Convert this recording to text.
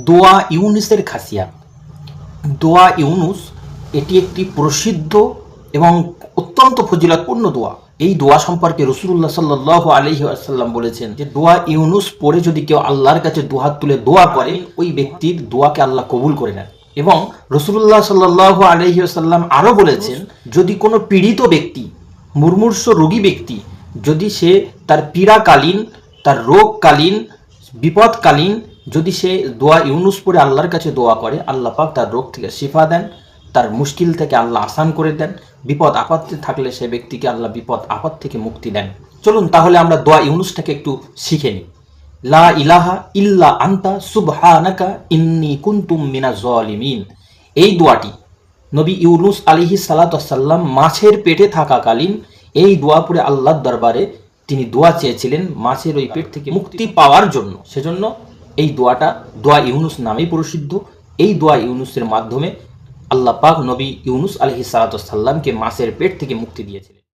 দোয়া ইউনুসের খাসিয়াত। দোয়া ইউনুস এটি একটি প্রসিদ্ধ এবং অত্যন্ত ফজিলতপূর্ণ দোয়া। এই দোয়া সম্পর্কে রাসূলুল্লাহ সাল্লাল্লাহু আলাইহি ওয়াসাল্লাম বলেছেন যে দোয়া ইউনুস পড়ে যদি কেউ আল্লাহর কাছে দুহাত তুলে দোয়া করে, ওই ব্যক্তির দোয়াকে আল্লাহ কবুল করে নেন। এবং রাসূলুল্লাহ সাল্লাল্লাহু আলাইহি ওয়াসাল্লাম আরও বলেছেন, যদি কোনো পীড়িত ব্যক্তি, মুমূর্ষ রোগী ব্যক্তি, যদি সে তার পীড়াকালীন, তার রোগকালীন, বিপদকালীন যদি সে দোয়া ইউনুস পড়ে আল্লাহর কাছে দোয়া করে, আল্লাহ পাক তার রোগ থেকে শিফা দেন, তার মুশকিল থেকে আল্লাহ আসান করে দেন। বিপদ আপদে থাকলে সে ব্যক্তিকে আল্লাহ বিপদ আপদ থেকে মুক্তি দেন। চলুন তাহলে আমরা দোয়া ইউনুসটাকে একটু শিখে নিই। লা ইলাহা ইল্লা আনতা সুবহানাকা ইন্নী কুনতু মিনাজ জালিমিন। এই দোয়াটি নবী ইউনুস আলাইহিস সালাতু ওয়াস সালাম মাছের পেটে থাকাকালীন এই দোয়া পড়ে আল্লাহর দরবারে তিনি দোয়া চেয়েছিলেন মাছের ওই পেট থেকে মুক্তি পাওয়ার জন্য। সেজন্য এই দোয়াটা দোয়া ইউনুস নামেই প্রসিদ্ধ। এই দোয়া ইউনুসের মাধ্যমে আল্লাহ পাক নবী ইউনুস আলাইহিস সালাতু ওয়াস সালামকে মাছের পেট থেকে মুক্তি দিয়েছিলেন।